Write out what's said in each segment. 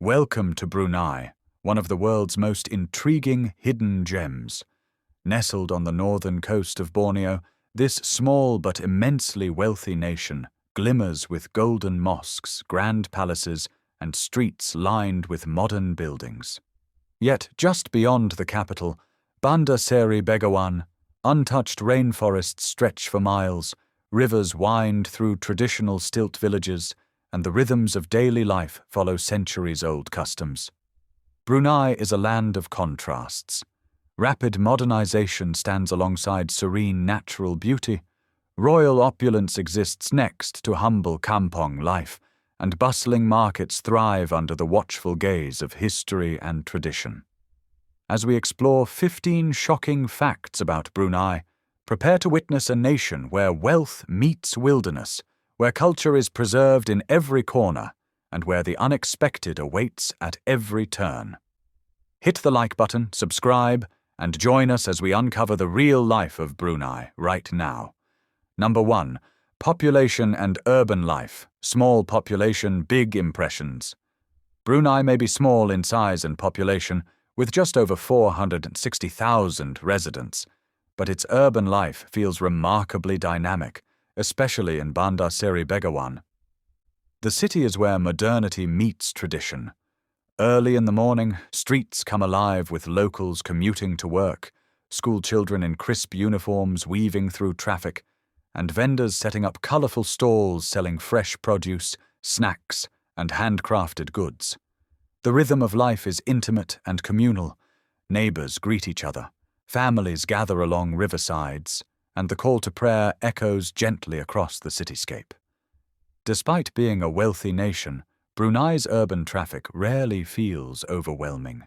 Welcome to Brunei, one of the world's most intriguing hidden gems. Nestled on the northern coast of Borneo, this small but immensely wealthy nation glimmers with golden mosques, grand palaces, and streets lined with modern buildings. Yet just beyond the capital, Bandar Seri Begawan, untouched rainforests stretch for miles, rivers wind through traditional stilt villages, and the rhythms of daily life follow centuries-old customs. Brunei is a land of contrasts. Rapid modernization stands alongside serene natural beauty, royal opulence exists next to humble kampong life, and bustling markets thrive under the watchful gaze of history and tradition. As we explore 15 shocking facts about Brunei, prepare to witness a nation where wealth meets wilderness, where culture is preserved in every corner, and where the unexpected awaits at every turn. Hit the like button, subscribe, and join us as we uncover the real life of Brunei right now. Number 1. Population and urban life. Small population, big impressions. Brunei may be small in size and population, with just over 460,000 residents, but its urban life feels remarkably dynamic, especially in Bandar Seri Begawan. The city is where modernity meets tradition. Early in the morning, streets come alive with locals commuting to work, school children in crisp uniforms weaving through traffic, and vendors setting up colorful stalls selling fresh produce, snacks, and handcrafted goods. The rhythm of life is intimate and communal. Neighbors greet each other, families gather along riversides, and the call to prayer echoes gently across the cityscape. Despite being a wealthy nation, Brunei's urban traffic rarely feels overwhelming.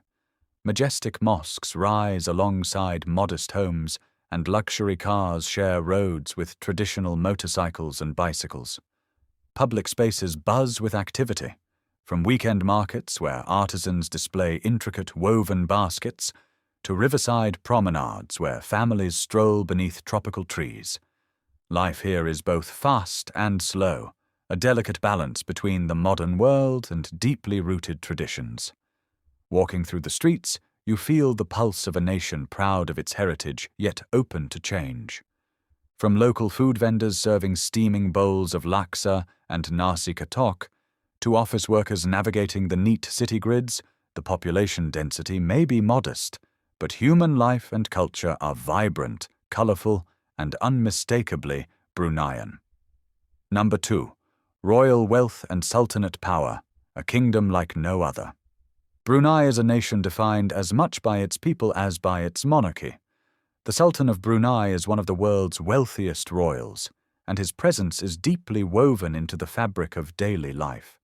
Majestic mosques rise alongside modest homes, and luxury cars share roads with traditional motorcycles and bicycles. Public spaces buzz with activity, from weekend markets where artisans display intricate woven baskets, to riverside promenades where families stroll beneath tropical trees. Life here is both fast and slow, a delicate balance between the modern world and deeply rooted traditions. Walking through the streets, you feel the pulse of a nation proud of its heritage, yet open to change. From local food vendors serving steaming bowls of laksa and nasi katok, to office workers navigating the neat city grids, the population density may be modest, but human life and culture are vibrant, colorful, and unmistakably Bruneian. Number 2. Royal wealth and sultanate power, a kingdom like no other. Brunei is a nation defined as much by its people as by its monarchy. The Sultan of Brunei is one of the world's wealthiest royals, and his presence is deeply woven into the fabric of daily life.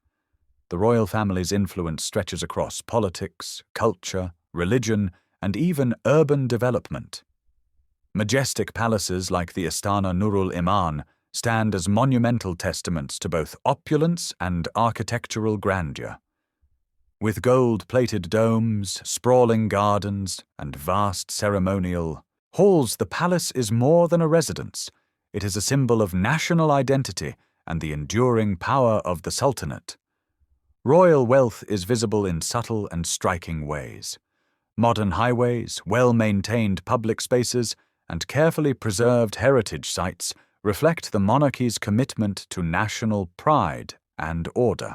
The royal family's influence stretches across politics, culture, religion, and even urban development. Majestic palaces like the Istana Nurul Iman stand as monumental testaments to both opulence and architectural grandeur. With gold-plated domes, sprawling gardens, and vast ceremonial halls, the palace is more than a residence. It is a symbol of national identity and the enduring power of the Sultanate. Royal wealth is visible in subtle and striking ways. Modern highways, well-maintained public spaces, and carefully preserved heritage sites reflect the monarchy's commitment to national pride and order.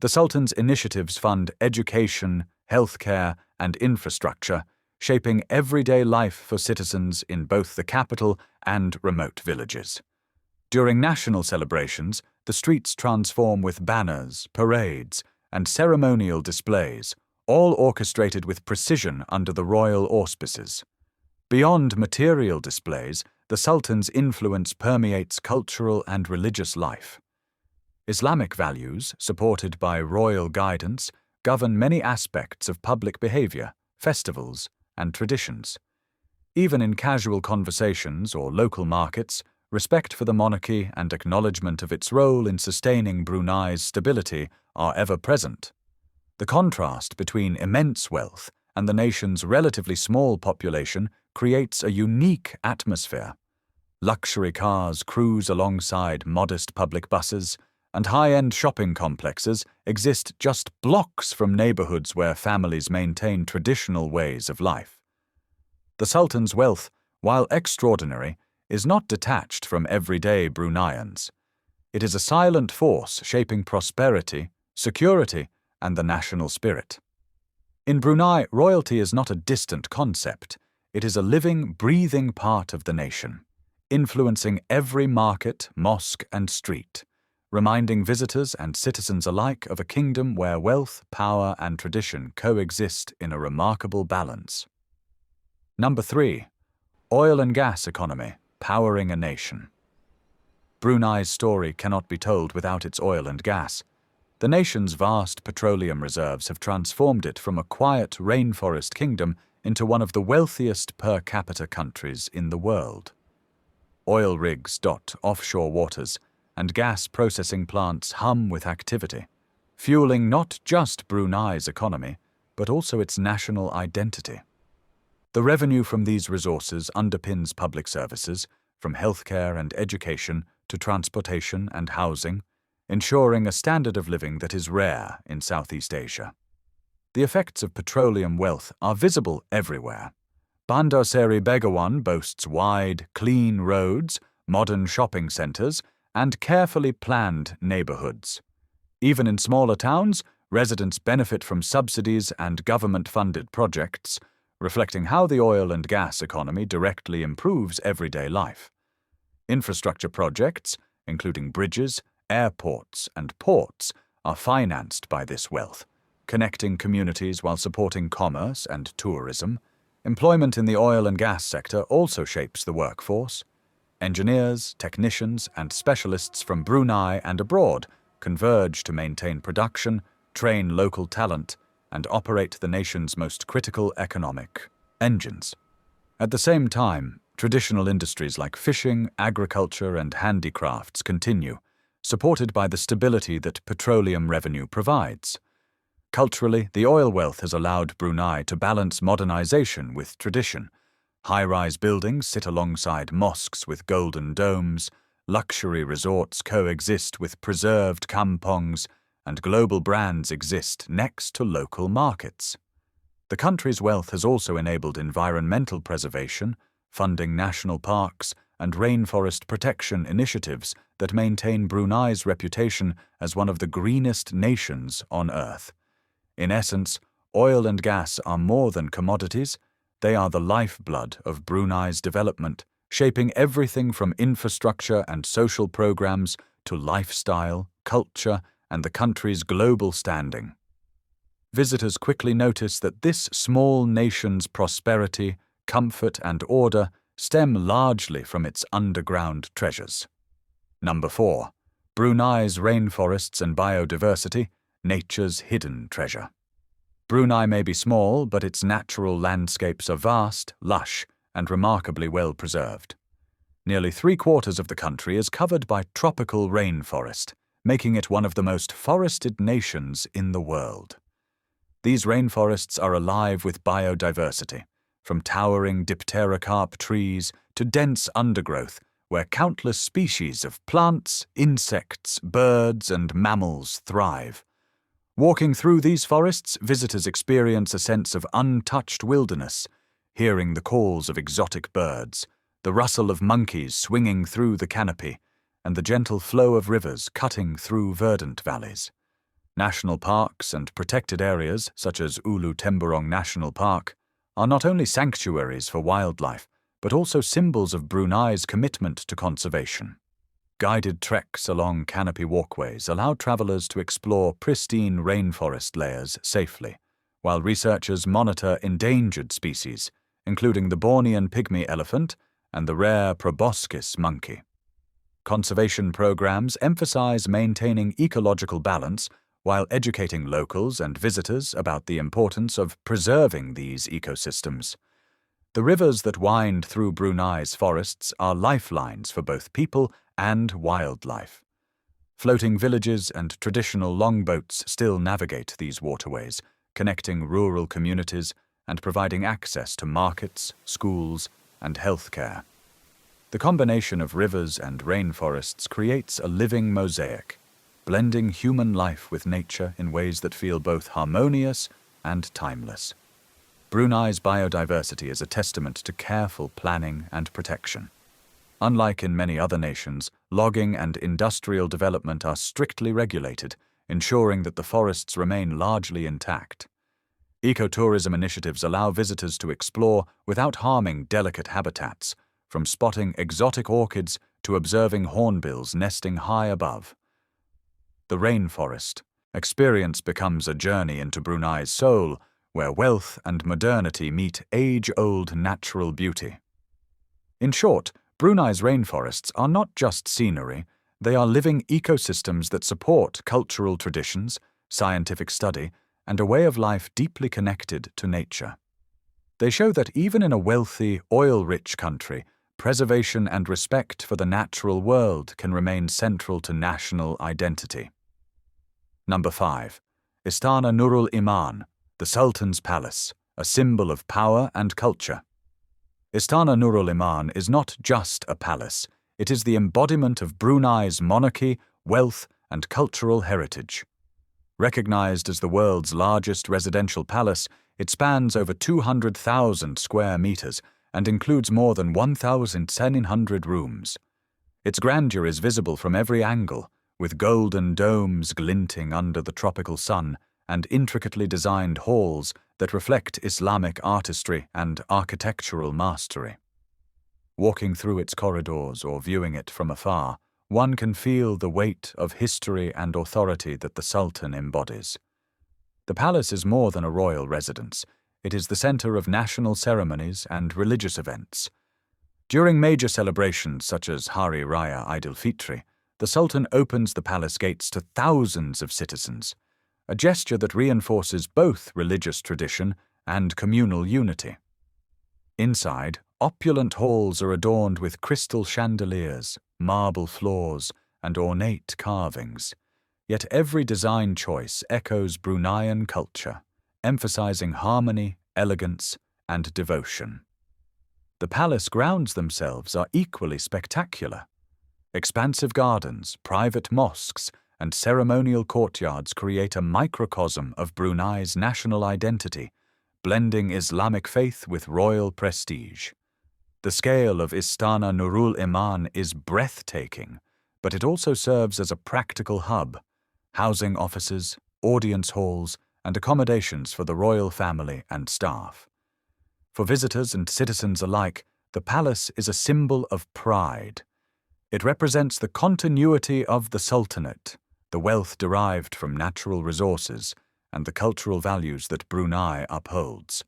The Sultan's initiatives fund education, healthcare, and infrastructure, shaping everyday life for citizens in both the capital and remote villages. During national celebrations, the streets transform with banners, parades, and ceremonial displays, all orchestrated with precision under the royal auspices. Beyond material displays, the Sultan's influence permeates cultural and religious life. Islamic values, supported by royal guidance, govern many aspects of public behavior, festivals, and traditions. Even in casual conversations or local markets, respect for the monarchy and acknowledgement of its role in sustaining Brunei's stability are ever present. The contrast between immense wealth and the nation's relatively small population creates a unique atmosphere. Luxury cars cruise alongside modest public buses, and high-end shopping complexes exist just blocks from neighborhoods where families maintain traditional ways of life. The Sultan's wealth, while extraordinary, is not detached from everyday Bruneians. It is a silent force shaping prosperity, security, and the national spirit. In Brunei, royalty is not a distant concept. It is a living, breathing part of the nation, influencing every market, mosque, and street, reminding visitors and citizens alike of a kingdom where wealth, power, and tradition coexist in a remarkable balance. Number 3. Oil and gas economy, powering a nation. Brunei's story cannot be told without its oil and gas. The nation's vast petroleum reserves have transformed it from a quiet rainforest kingdom into one of the wealthiest per capita countries in the world. Oil rigs dot offshore waters, and gas processing plants hum with activity, fueling not just Brunei's economy, but also its national identity. The revenue from these resources underpins public services, from healthcare and education to transportation and housing, ensuring a standard of living that is rare in Southeast Asia. The effects of petroleum wealth are visible everywhere. Bandar Seri Begawan boasts wide, clean roads, modern shopping centers, and carefully planned neighborhoods. Even in smaller towns, residents benefit from subsidies and government-funded projects, reflecting how the oil and gas economy directly improves everyday life. Infrastructure projects, including bridges, airports, and ports, are financed by this wealth, connecting communities while supporting commerce and tourism. Employment in the oil and gas sector also shapes the workforce. Engineers, technicians, and specialists from Brunei and abroad converge to maintain production, train local talent, and operate the nation's most critical economic engines. At the same time, traditional industries like fishing, agriculture, and handicrafts continue, supported by the stability that petroleum revenue provides. Culturally, the oil wealth has allowed Brunei to balance modernization with tradition. High-rise buildings sit alongside mosques with golden domes, luxury resorts coexist with preserved kampongs, and global brands exist next to local markets. The country's wealth has also enabled environmental preservation, funding national parks, and rainforest protection initiatives that maintain Brunei's reputation as one of the greenest nations on Earth. In essence, oil and gas are more than commodities. They are the lifeblood of Brunei's development, shaping everything from infrastructure and social programs to lifestyle, culture, and the country's global standing. Visitors quickly notice that this small nation's prosperity, comfort, and order stem largely from its underground treasures. Number 4. Brunei's rainforests and biodiversity, nature's hidden treasure. Brunei may be small, but its natural landscapes are vast, lush, and remarkably well preserved. Nearly 3/4 of the country is covered by tropical rainforest, making it one of the most forested nations in the world. These rainforests are alive with biodiversity, from towering dipterocarp trees to dense undergrowth, where countless species of plants, insects, birds, and mammals thrive. Walking through these forests, visitors experience a sense of untouched wilderness, hearing the calls of exotic birds, the rustle of monkeys swinging through the canopy, and the gentle flow of rivers cutting through verdant valleys. National parks and protected areas, such as Ulu Temburong National Park, are not only sanctuaries for wildlife, but also symbols of Brunei's commitment to conservation. Guided treks along canopy walkways allow travelers to explore pristine rainforest layers safely, while researchers monitor endangered species, including the Bornean pygmy elephant and the rare proboscis monkey. Conservation programs emphasize maintaining ecological balance while educating locals and visitors about the importance of preserving these ecosystems. The rivers that wind through Brunei's forests are lifelines for both people and wildlife. Floating villages and traditional longboats still navigate these waterways, connecting rural communities and providing access to markets, schools, and healthcare. The combination of rivers and rainforests creates a living mosaic. blending human life with nature in ways that feel both harmonious and timeless. Brunei's biodiversity is a testament to careful planning and protection. Unlike in many other nations, logging and industrial development are strictly regulated, ensuring that the forests remain largely intact. Ecotourism initiatives allow visitors to explore without harming delicate habitats, from spotting exotic orchids to observing hornbills nesting high above. The rainforest experience becomes a journey into Brunei's soul, where wealth and modernity meet age-old natural beauty. In short, Brunei's rainforests are not just scenery, they are living ecosystems that support cultural traditions, scientific study, and a way of life deeply connected to nature. They show that even in a wealthy, oil-rich country, preservation and respect for the natural world can remain central to national identity. Number 5. Istana Nurul Iman, the Sultan's Palace, a symbol of power and culture. Istana Nurul Iman is not just a palace, it is the embodiment of Brunei's monarchy, wealth, and cultural heritage. Recognized as the world's largest residential palace, it spans over 200,000 square meters and includes more than 1,700 rooms. Its grandeur is visible from every angle, with golden domes glinting under the tropical sun and intricately designed halls that reflect Islamic artistry and architectural mastery. Walking through its corridors or viewing it from afar, one can feel the weight of history and authority that the Sultan embodies. The palace is more than a royal residence. It is the center of national ceremonies and religious events. During major celebrations such as Hari Raya Idul Fitri, the Sultan opens the palace gates to thousands of citizens, a gesture that reinforces both religious tradition and communal unity. Inside, opulent halls are adorned with crystal chandeliers, marble floors, and ornate carvings. Yet every design choice echoes Bruneian culture, emphasizing harmony, elegance, and devotion. The palace grounds themselves are equally spectacular. Expansive gardens, private mosques, and ceremonial courtyards create a microcosm of Brunei's national identity, blending Islamic faith with royal prestige. The scale of Istana Nurul Iman is breathtaking, but it also serves as a practical hub, housing offices, audience halls, and accommodations for the royal family and staff. For visitors and citizens alike, the palace is a symbol of pride. It represents the continuity of the sultanate, the wealth derived from natural resources, and the cultural values that Brunei upholds.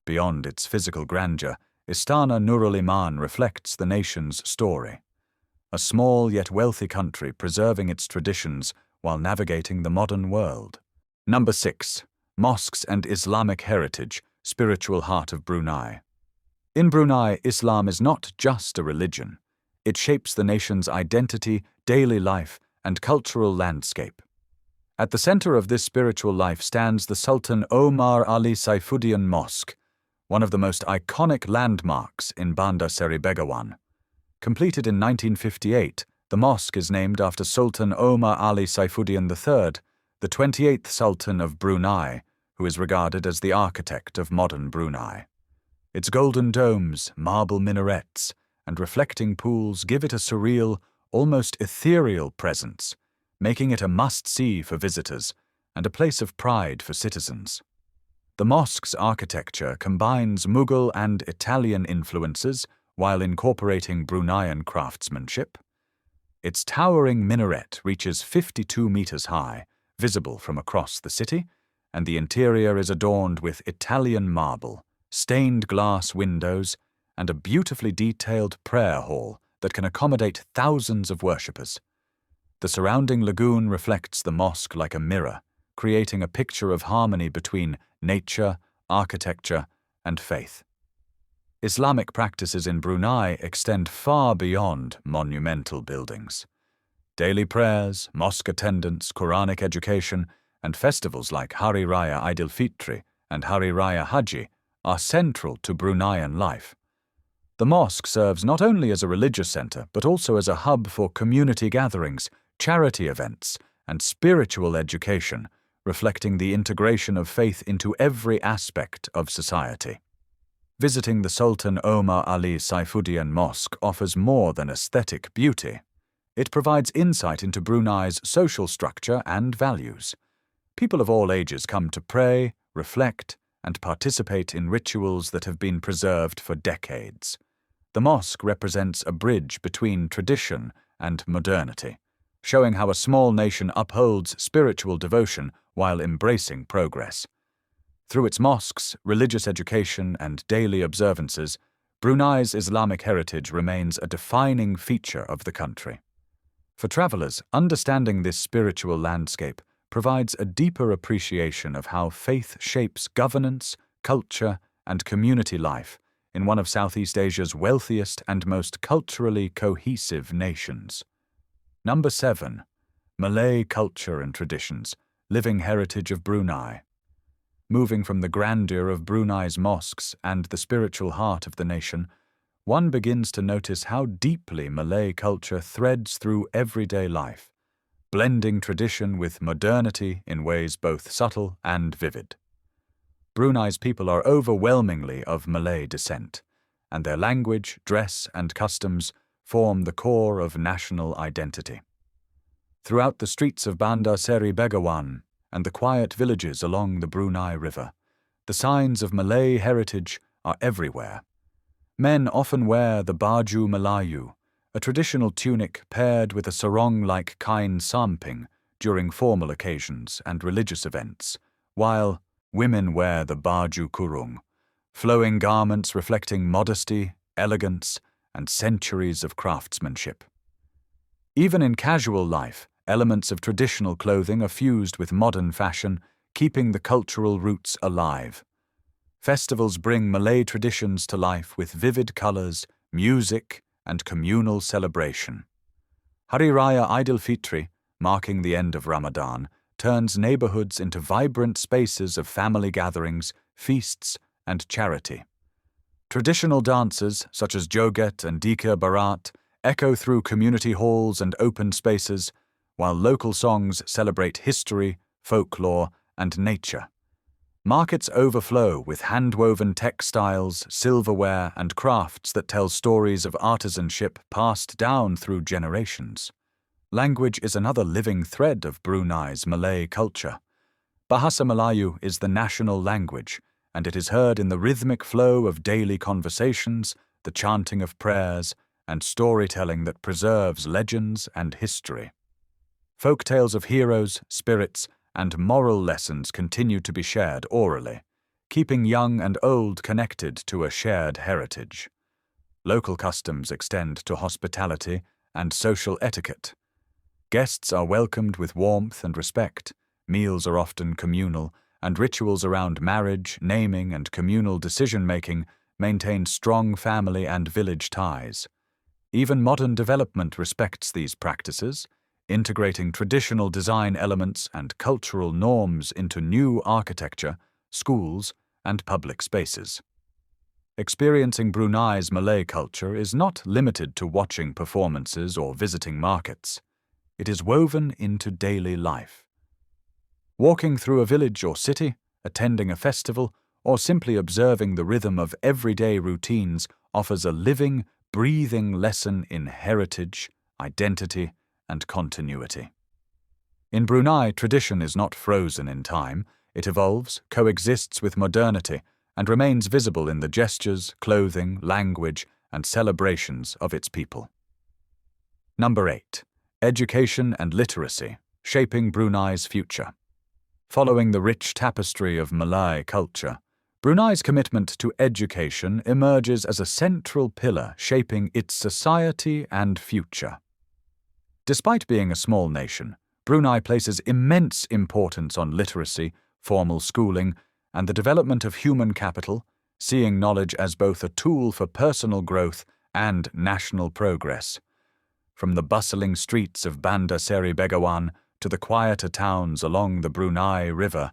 Beyond its physical grandeur, Istana Nurul Iman reflects the nation's story. A small yet wealthy country preserving its traditions while navigating the modern world. Number 6. Mosques and Islamic heritage, spiritual heart of Brunei. In Brunei, Islam is not just a religion. It shapes the nation's identity, daily life, and cultural landscape. At the center of this spiritual life stands the Sultan Omar Ali Saifuddin Mosque, one of the most iconic landmarks in Bandar Seri Begawan. Completed in 1958, the mosque is named after Sultan Omar Ali Saifuddin III, the 28th Sultan of Brunei, who is regarded as the architect of modern Brunei. Its golden domes, marble minarets, and reflecting pools give it a surreal, almost ethereal presence, making it a must-see for visitors and a place of pride for citizens. The mosque's architecture combines Mughal and Italian influences while incorporating Bruneian craftsmanship. Its towering minaret reaches 52 meters high, visible from across the city, and the interior is adorned with Italian marble, stained glass windows, and a beautifully detailed prayer hall that can accommodate thousands of worshippers. The surrounding lagoon reflects the mosque like a mirror, creating a picture of harmony between nature, architecture, and faith. Islamic practices in Brunei extend far beyond monumental buildings. Daily prayers, mosque attendance, Quranic education, and festivals like Hari Raya Idul Fitri and Hari Raya Haji are central to Bruneian life. The mosque serves not only as a religious center but also as a hub for community gatherings, charity events, and spiritual education, reflecting the integration of faith into every aspect of society. Visiting the Sultan Omar Ali Saifuddin Mosque offers more than aesthetic beauty. It provides insight into Brunei's social structure and values. People of all ages come to pray, reflect, and participate in rituals that have been preserved for decades. The mosque represents a bridge between tradition and modernity, showing how a small nation upholds spiritual devotion while embracing progress. Through its mosques, religious education, and daily observances, Brunei's Islamic heritage remains a defining feature of the country. For travelers, understanding this spiritual landscape provides a deeper appreciation of how faith shapes governance, culture, and community life in one of Southeast Asia's wealthiest and most culturally cohesive nations. Number 7. Malay culture and traditions, living heritage of Brunei. Moving from the grandeur of Brunei's mosques and the spiritual heart of the nation, one begins to notice how deeply Malay culture threads through everyday life, blending tradition with modernity in ways both subtle and vivid. Brunei's people are overwhelmingly of Malay descent, and their language, dress, and customs form the core of national identity. Throughout the streets of Bandar Seri Begawan and the quiet villages along the Brunei River, the signs of Malay heritage are everywhere. Men often wear the baju Melayu, a traditional tunic paired with a sarong-like kain samping during formal occasions and religious events, while women wear the baju kurung, flowing garments reflecting modesty, elegance, and centuries of craftsmanship. Even in casual life, elements of traditional clothing are fused with modern fashion, keeping the cultural roots alive. Festivals bring Malay traditions to life with vivid colors, music, and communal celebration. Hari Raya Aidilfitri, marking the end of Ramadan, turns neighborhoods into vibrant spaces of family gatherings, feasts, and charity. Traditional dances, such as Joget and Dika Barat, echo through community halls and open spaces, while local songs celebrate history, folklore, and nature. Markets overflow with hand-woven textiles, silverware, and crafts that tell stories of artisanship passed down through generations. Language is another living thread of Brunei's Malay culture. Bahasa Melayu is the national language, and it is heard in the rhythmic flow of daily conversations, the chanting of prayers, and storytelling that preserves legends and history. Folk tales of heroes, spirits, and moral lessons continue to be shared orally, keeping young and old connected to a shared heritage. Local customs extend to hospitality and social etiquette. Guests are welcomed with warmth and respect, meals are often communal, and rituals around marriage, naming, and communal decision-making maintain strong family and village ties. Even modern development respects these practices, integrating traditional design elements and cultural norms into new architecture, schools, and public spaces. Experiencing Brunei's Malay culture is not limited to watching performances or visiting markets. It is woven into daily life. Walking through a village or city, attending a festival, or simply observing the rhythm of everyday routines offers a living, breathing lesson in heritage, identity, and continuity. In Brunei, tradition is not frozen in time. It evolves, coexists with modernity, and remains visible in the gestures, clothing, language, and celebrations of its people. Number 8. Education and literacy, shaping Brunei's future. Following the rich tapestry of Malay culture, Brunei's commitment to education emerges as a central pillar shaping its society and future. Despite being a small nation, Brunei places immense importance on literacy, formal schooling, and the development of human capital, seeing knowledge as both a tool for personal growth and national progress. From the bustling streets of Bandar Seri Begawan to the quieter towns along the Brunei River,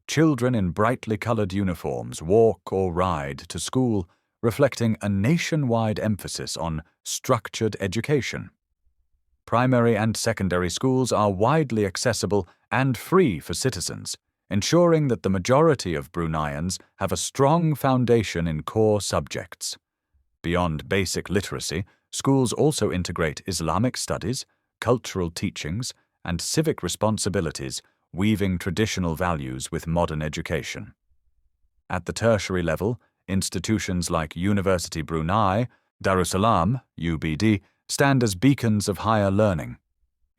children in brightly colored uniforms walk or ride to school, reflecting a nationwide emphasis on structured education. primary and secondary schools are widely accessible and free for citizens, ensuring that the majority of Bruneians have a strong foundation in core subjects. Beyond basic literacy, schools also integrate Islamic studies, cultural teachings, and civic responsibilities, weaving traditional values with modern education. At the tertiary level, institutions like University Brunei, Darussalam, UBD, stand as beacons of higher learning.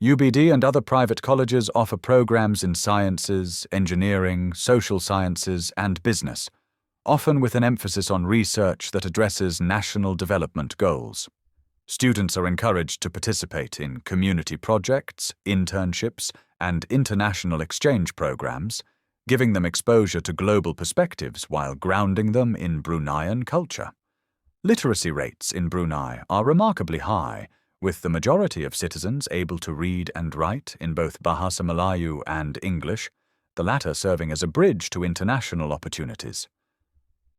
UBD and other private colleges offer programs in sciences, engineering, social sciences, and business, often with an emphasis on research that addresses national development goals. Students are encouraged to participate in community projects, internships, and international exchange programs, giving them exposure to global perspectives while grounding them in Bruneian culture. Literacy rates in Brunei are remarkably high, with the majority of citizens able to read and write in both Bahasa Melayu and English, the latter serving as a bridge to international opportunities.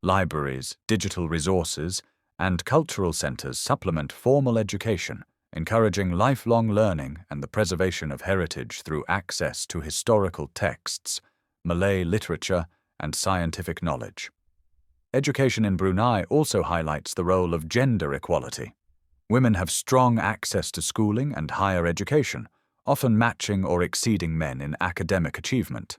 Libraries, digital resources, and cultural centers supplement formal education, encouraging lifelong learning and the preservation of heritage through access to historical texts, Malay literature, and scientific knowledge. Education in Brunei also highlights the role of gender equality. Women have strong access to schooling and higher education, often matching or exceeding men in academic achievement.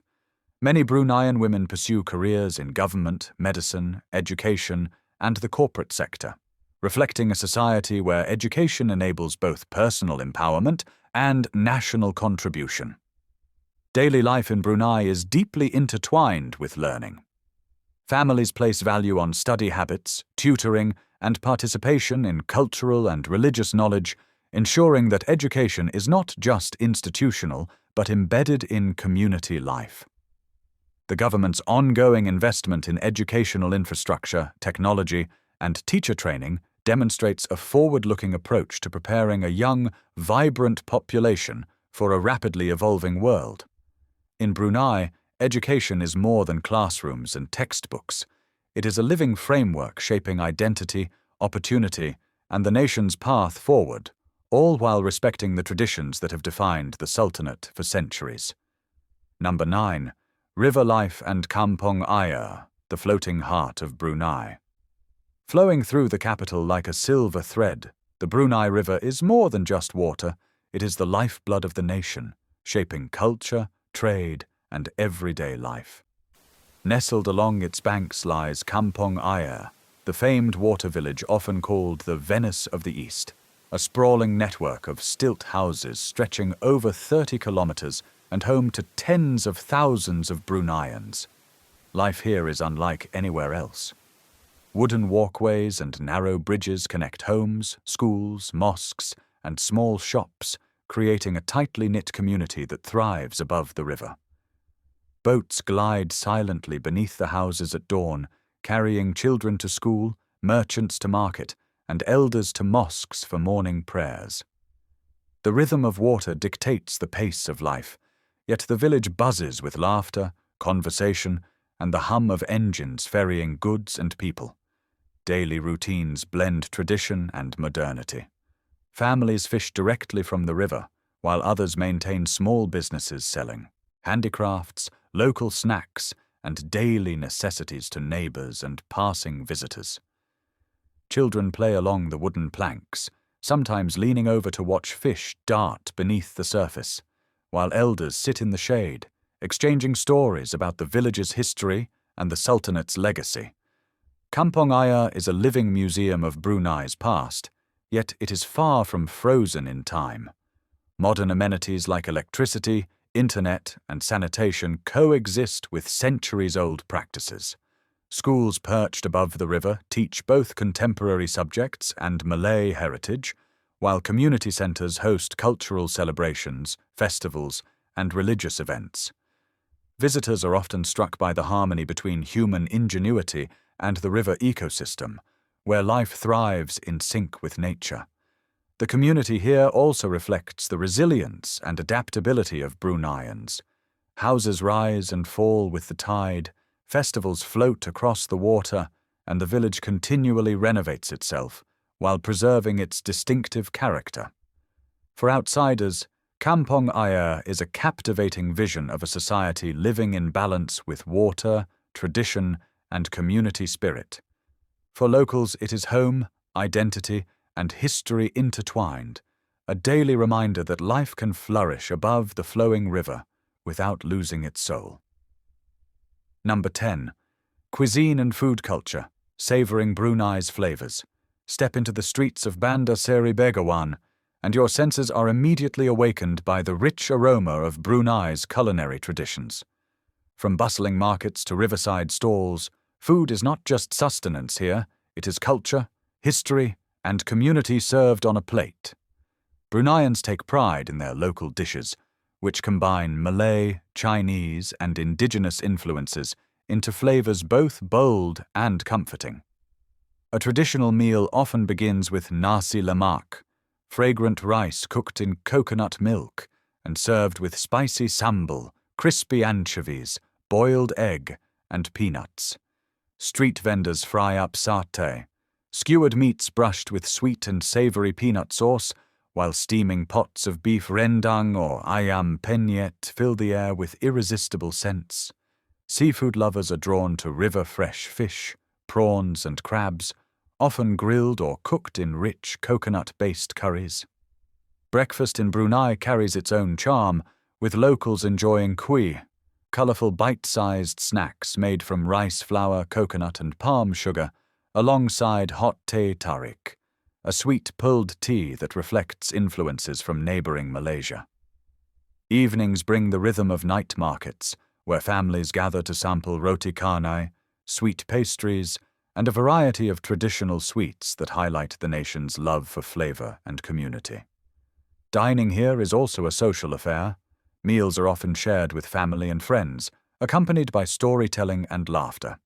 Many Bruneian women pursue careers in government, medicine, education, and the corporate sector, reflecting a society where education enables both personal empowerment and national contribution. Daily life in Brunei is deeply intertwined with learning. Families place value on study habits, tutoring, and participation in cultural and religious knowledge, ensuring that education is not just institutional but embedded in community life. The government's ongoing investment in educational infrastructure, technology, and teacher training demonstrates a forward-looking approach to preparing a young, vibrant population for a rapidly evolving world. In Brunei, education is more than classrooms and textbooks. It is a living framework shaping identity, opportunity, and the nation's path forward, all while respecting the traditions that have defined the sultanate for centuries. Number 9. River life and Kampong Ayer, the floating heart of Brunei. Flowing through the capital like a silver thread, the Brunei River is more than just water. It is the lifeblood of the nation, shaping culture, trade, and everyday life. Nestled along its banks lies Kampong Ayer, the famed water village often called the Venice of the East, a sprawling network of stilt houses stretching over 30 kilometers and home to tens of thousands of Bruneians. Life here is unlike anywhere else. Wooden walkways and narrow bridges connect homes, schools, mosques, and small shops, creating a tightly knit community that thrives above the river. Boats glide silently beneath the houses at dawn, carrying children to school, merchants to market, and elders to mosques for morning prayers. The rhythm of water dictates the pace of life, yet the village buzzes with laughter, conversation, and the hum of engines ferrying goods and people. Daily routines blend tradition and modernity. Families fish directly from the river, while others maintain small businesses selling handicrafts, local snacks, and daily necessities to neighbors and passing visitors. Children play along the wooden planks, sometimes leaning over to watch fish dart beneath the surface, while elders sit in the shade, exchanging stories about the village's history and the Sultanate's legacy. Kampong Ayer is a living museum of Brunei's past, yet it is far from frozen in time. Modern amenities like electricity, internet, and sanitation coexist with centuries-old practices. Schools perched above the river teach both contemporary subjects and Malay heritage, while community centers host cultural celebrations, festivals, and religious events. Visitors are often struck by the harmony between human ingenuity and the river ecosystem, where life thrives in sync with nature. The community here also reflects the resilience and adaptability of Bruneians. Houses rise and fall with the tide, festivals float across the water, and the village continually renovates itself while preserving its distinctive character. For outsiders, Kampong Ayer is a captivating vision of a society living in balance with water, tradition, and community spirit. For locals, it is home, identity, and history intertwined, a daily reminder that life can flourish above the flowing river without losing its soul. Number 10. Cuisine and food culture, savoring Brunei's flavors. Step into the streets of Bandar Seri Begawan, and your senses are immediately awakened by the rich aroma of Brunei's culinary traditions. From bustling markets to riverside stalls, food is not just sustenance here, it is culture, history, and community served on a plate. Bruneians take pride in their local dishes, which combine Malay, Chinese, and indigenous influences into flavors both bold and comforting. A traditional meal often begins with nasi lemak, fragrant rice cooked in coconut milk and served with spicy sambal, crispy anchovies, boiled egg, and peanuts. Street vendors fry up satay, skewered meats brushed with sweet and savory peanut sauce, while steaming pots of beef rendang or ayam penyet fill the air with irresistible scents. Seafood lovers are drawn to river-fresh fish, prawns, and crabs, often grilled or cooked in rich coconut-based curries. Breakfast in Brunei carries its own charm, with locals enjoying kui, colorful bite-sized snacks made from rice flour, coconut, and palm sugar, alongside hot teh tarik, a sweet pulled tea that reflects influences from neighboring Malaysia. Evenings bring the rhythm of night markets, where families gather to sample roti canai, sweet pastries, and a variety of traditional sweets that highlight the nation's love for flavor and community. Dining here is also a social affair. Meals are often shared with family and friends, accompanied by storytelling and laughter.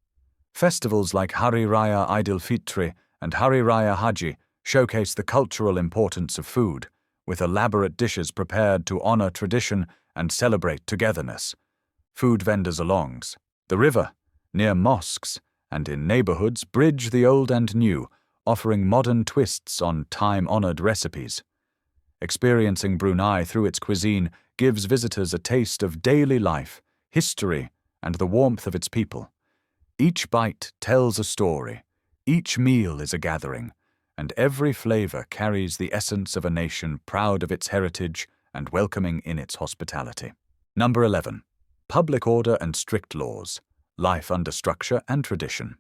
Festivals like Hari Raya Aidil Fitri and Hari Raya Haji showcase the cultural importance of food, with elaborate dishes prepared to honor tradition and celebrate togetherness. Food vendors along the river, near mosques, and in neighborhoods bridge the old and new, offering modern twists on time-honored recipes. Experiencing Brunei through its cuisine gives visitors a taste of daily life, history, and the warmth of its people. Each bite tells a story, each meal is a gathering, and every flavor carries the essence of a nation proud of its heritage and welcoming in its hospitality. Number 11. Public order and strict laws. Life under structure and tradition.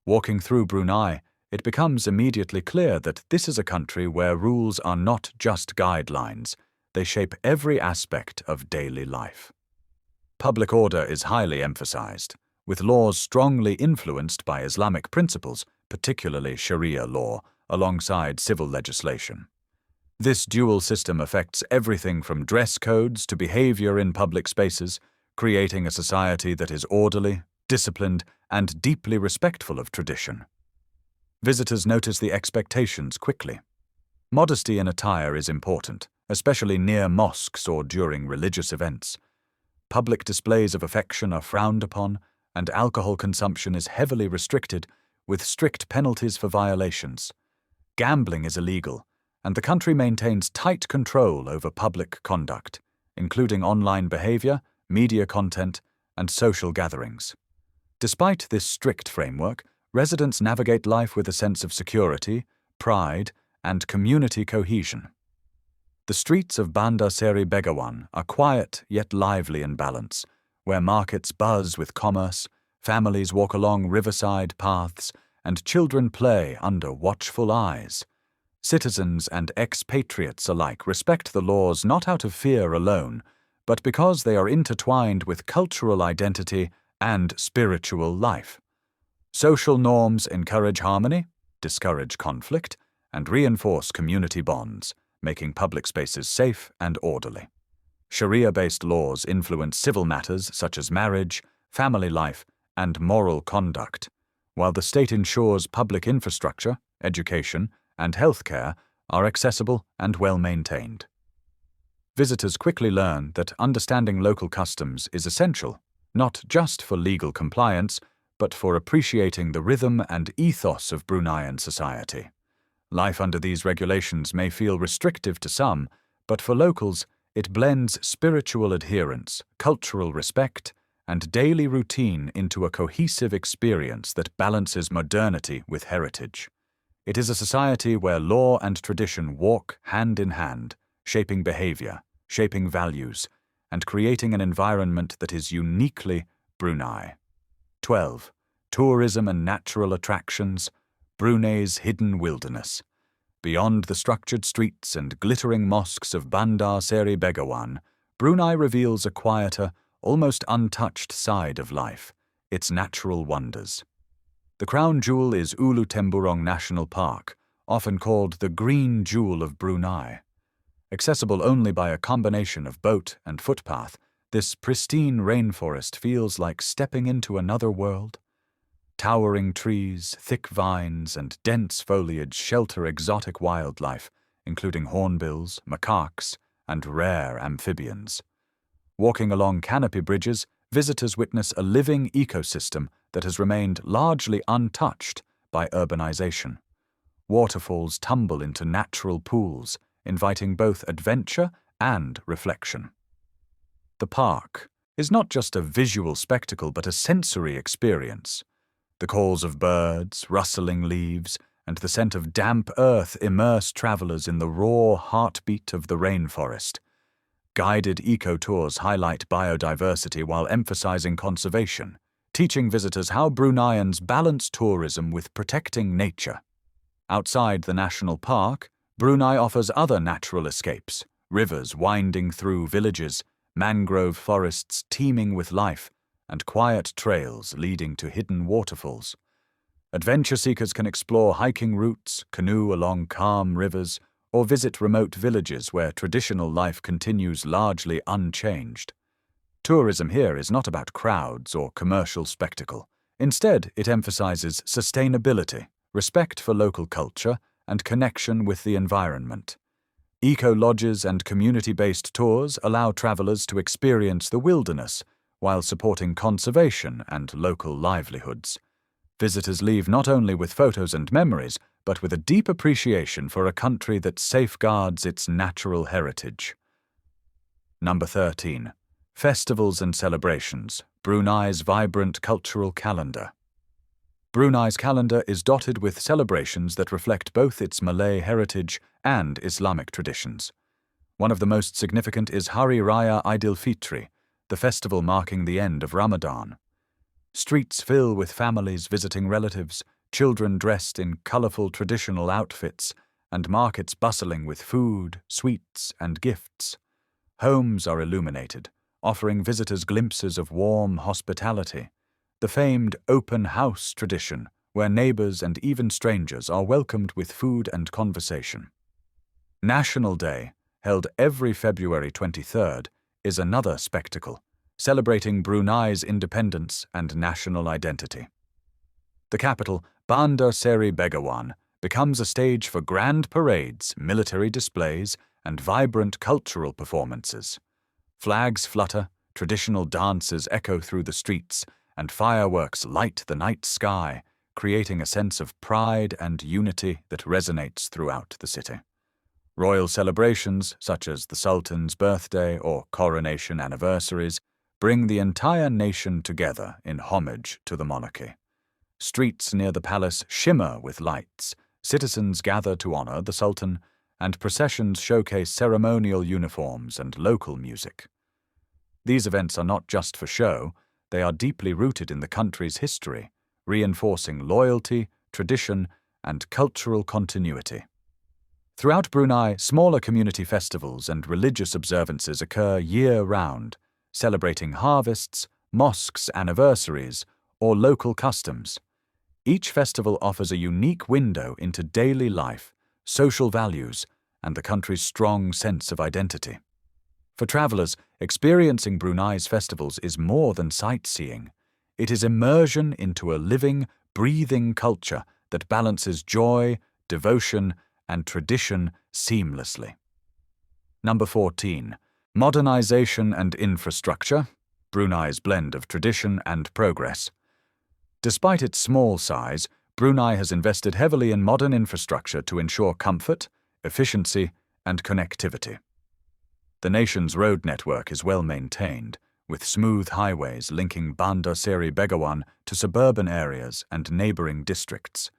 Walking through Brunei, it becomes immediately clear that this is a country where rules are not just guidelines, they shape every aspect of daily life. Public order is highly emphasized, with laws strongly influenced by Islamic principles, particularly Sharia law, alongside civil legislation. This dual system affects everything from dress codes to behavior in public spaces, creating a society that is orderly, disciplined, and deeply respectful of tradition. Visitors notice the expectations quickly. Modesty in attire is important, especially near mosques or during religious events. Public displays of affection are frowned upon, and alcohol consumption is heavily restricted, with strict penalties for violations. Gambling is illegal, and the country maintains tight control over public conduct, including online behavior, media content, and social gatherings. Despite this strict framework, residents navigate life with a sense of security, pride, and community cohesion. The streets of Bandar Seri Begawan are quiet yet lively in balance, where markets buzz with commerce, families walk along riverside paths, and children play under watchful eyes. Citizens and expatriates alike respect the laws not out of fear alone, but because they are intertwined with cultural identity and spiritual life. Social norms encourage harmony, discourage conflict, and reinforce community bonds, making public spaces safe and orderly. Sharia-based laws influence civil matters such as marriage, family life, and moral conduct, while the state ensures public infrastructure, education, and healthcare are accessible and well-maintained. Visitors quickly learn that understanding local customs is essential, not just for legal compliance, but for appreciating the rhythm and ethos of Bruneian society. Life under these regulations may feel restrictive to some, but for locals, it blends spiritual adherence, cultural respect, and daily routine into a cohesive experience that balances modernity with heritage. It is a society where law and tradition walk hand in hand, shaping behavior, shaping values, and creating an environment that is uniquely Brunei. 12. Tourism and natural attractions. Brunei's hidden wilderness. Beyond the structured streets and glittering mosques of Bandar Seri Begawan, Brunei reveals a quieter, almost untouched side of life, its natural wonders. The crown jewel is Ulu Temburong National Park, often called the Green Jewel of Brunei. Accessible only by a combination of boat and footpath, this pristine rainforest feels like stepping into another world. Towering trees, thick vines, and dense foliage shelter exotic wildlife, including hornbills, macaques, and rare amphibians. Walking along canopy bridges, visitors witness a living ecosystem that has remained largely untouched by urbanization. Waterfalls tumble into natural pools, inviting both adventure and reflection. The park is not just a visual spectacle but a sensory experience. The calls of birds, rustling leaves, and the scent of damp earth immerse travelers in the raw heartbeat of the rainforest. Guided eco-tours highlight biodiversity while emphasizing conservation, teaching visitors how Bruneians balance tourism with protecting nature. Outside the national park, Brunei offers other natural escapes, rivers winding through villages, mangrove forests teeming with life, and quiet trails leading to hidden waterfalls. Adventure seekers can explore hiking routes, canoe along calm rivers, or visit remote villages where traditional life continues largely unchanged. Tourism here is not about crowds or commercial spectacle. Instead, it emphasizes sustainability, respect for local culture, and connection with the environment. Eco-lodges and community-based tours allow travelers to experience the wilderness while supporting conservation and local livelihoods. Visitors leave not only with photos and memories, but with a deep appreciation for a country that safeguards its natural heritage. Number 13. Festivals and celebrations. Brunei's vibrant cultural calendar. Brunei's calendar is dotted with celebrations that reflect both its Malay heritage and Islamic traditions. One of the most significant is Hari Raya Aidilfitri, the festival marking the end of Ramadan. Streets fill with families visiting relatives, children dressed in colorful traditional outfits, and markets bustling with food, sweets, and gifts. Homes are illuminated, offering visitors glimpses of warm hospitality. The famed open house tradition, where neighbors and even strangers are welcomed with food and conversation. National Day, held every February 23rd, is another spectacle, celebrating Brunei's independence and national identity. The capital, Bandar Seri Begawan, becomes a stage for grand parades, military displays, and vibrant cultural performances. Flags flutter, traditional dances echo through the streets, and fireworks light the night sky, creating a sense of pride and unity that resonates throughout the city. Royal celebrations, such as the Sultan's birthday or coronation anniversaries, bring the entire nation together in homage to the monarchy. Streets near the palace shimmer with lights, citizens gather to honor the Sultan, and processions showcase ceremonial uniforms and local music. These events are not just for show, they are deeply rooted in the country's history, reinforcing loyalty, tradition, and cultural continuity. Throughout Brunei, smaller community festivals and religious observances occur year-round, celebrating harvests, mosques' anniversaries, or local customs. Each festival offers a unique window into daily life, social values, and the country's strong sense of identity. For travelers, experiencing Brunei's festivals is more than sightseeing. It is immersion into a living, breathing culture that balances joy, devotion, and tradition seamlessly. Number 14. Modernization and infrastructure. Brunei's blend of tradition and progress. Despite its small size, Brunei has invested heavily in modern infrastructure to ensure comfort, efficiency, and connectivity. The nation's road network is well maintained, with smooth highways linking Bandar Seri Begawan to suburban areas and neighboring districts.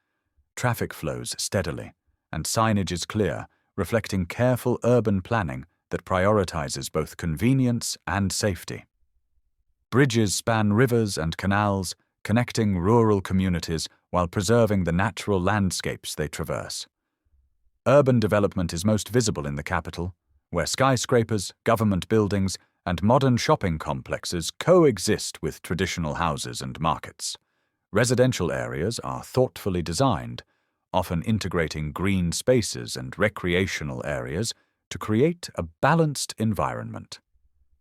Traffic flows steadily, and signage is clear, reflecting careful urban planning that prioritizes both convenience and safety. Bridges span rivers and canals, connecting rural communities while preserving the natural landscapes they traverse. Urban development is most visible in the capital, where skyscrapers, government buildings, and modern shopping complexes coexist with traditional houses and markets. Residential areas are thoughtfully designed, often integrating green spaces and recreational areas to create a balanced environment.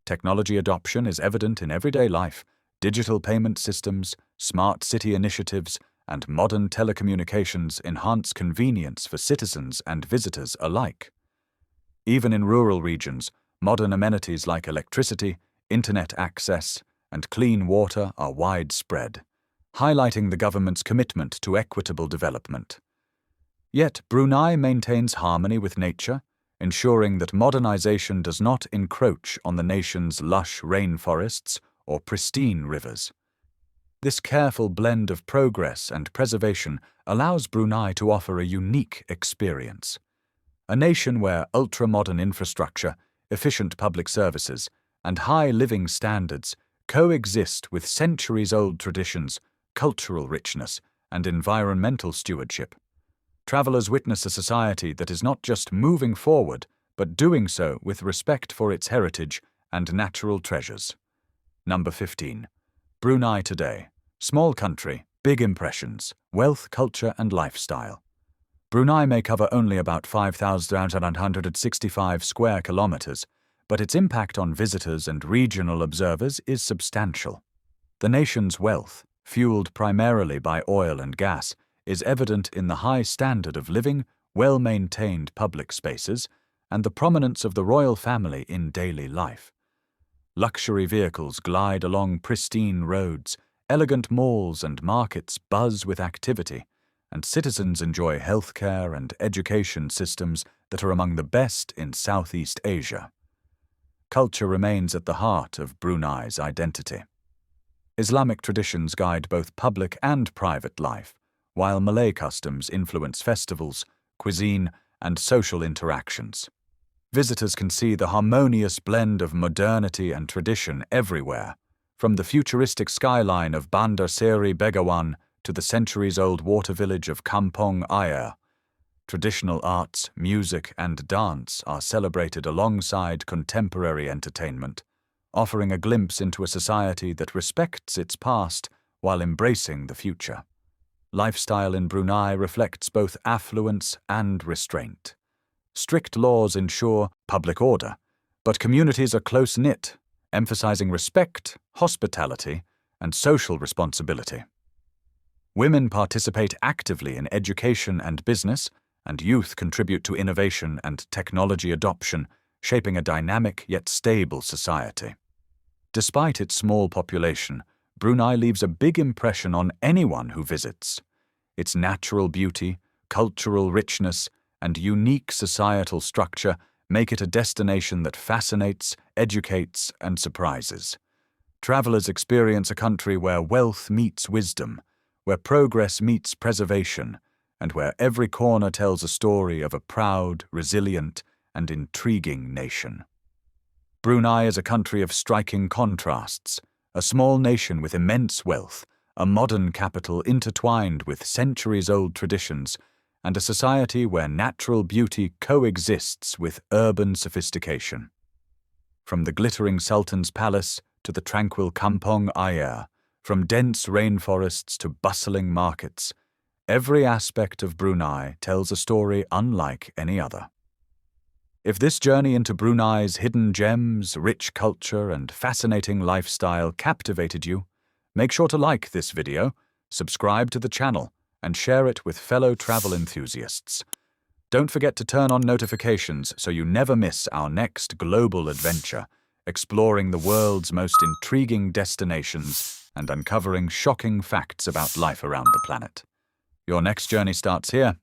Technology adoption is evident in everyday life. Digital payment systems, smart city initiatives, and modern telecommunications enhance convenience for citizens and visitors alike. Even in rural regions, modern amenities like electricity, internet access, and clean water are widespread, highlighting the government's commitment to equitable development. Yet Brunei maintains harmony with nature, ensuring that modernization does not encroach on the nation's lush rainforests or pristine rivers. This careful blend of progress and preservation allows Brunei to offer a unique experience. A nation where ultra-modern infrastructure, efficient public services, and high living standards coexist with centuries-old traditions, cultural richness, and environmental stewardship. Travelers witness a society that is not just moving forward, but doing so with respect for its heritage and natural treasures. Number 15. Brunei today. Small country, big impressions, wealth, culture, and lifestyle. Brunei may cover only about 5,165 square kilometers, but its impact on visitors and regional observers is substantial. The nation's wealth, fueled primarily by oil and gas, is evident in the high standard of living, well-maintained public spaces, and the prominence of the royal family in daily life. Luxury vehicles glide along pristine roads, elegant malls and markets buzz with activity, and citizens enjoy healthcare and education systems that are among the best in Southeast Asia. Culture remains at the heart of Brunei's identity. Islamic traditions guide both public and private life, while Malay customs influence festivals, cuisine, and social interactions. Visitors can see the harmonious blend of modernity and tradition everywhere, from the futuristic skyline of Bandar Seri Begawan to the centuries-old water village of Kampong Ayer. Traditional arts, music, and dance are celebrated alongside contemporary entertainment, offering a glimpse into a society that respects its past while embracing the future. Lifestyle in Brunei reflects both affluence and restraint. Strict laws ensure public order, but communities are close-knit, emphasizing respect, hospitality, and social responsibility. Women participate actively in education and business, and youth contribute to innovation and technology adoption, shaping a dynamic yet stable society. Despite its small population, Brunei leaves a big impression on anyone who visits. Its natural beauty, cultural richness, and unique societal structure make it a destination that fascinates, educates, and surprises. Travelers experience a country where wealth meets wisdom, where progress meets preservation, and where every corner tells a story of a proud, resilient, and intriguing nation. Brunei is a country of striking contrasts, a small nation with immense wealth, a modern capital intertwined with centuries-old traditions, and a society where natural beauty coexists with urban sophistication. From the glittering Sultan's palace to the tranquil Kampong Ayer, from dense rainforests to bustling markets, every aspect of Brunei tells a story unlike any other. If this journey into Brunei's hidden gems, rich culture, and fascinating lifestyle captivated you, make sure to like this video, subscribe to the channel, and share it with fellow travel enthusiasts. Don't forget to turn on notifications so you never miss our next global adventure, exploring the world's most intriguing destinations and uncovering shocking facts about life around the planet. Your next journey starts here.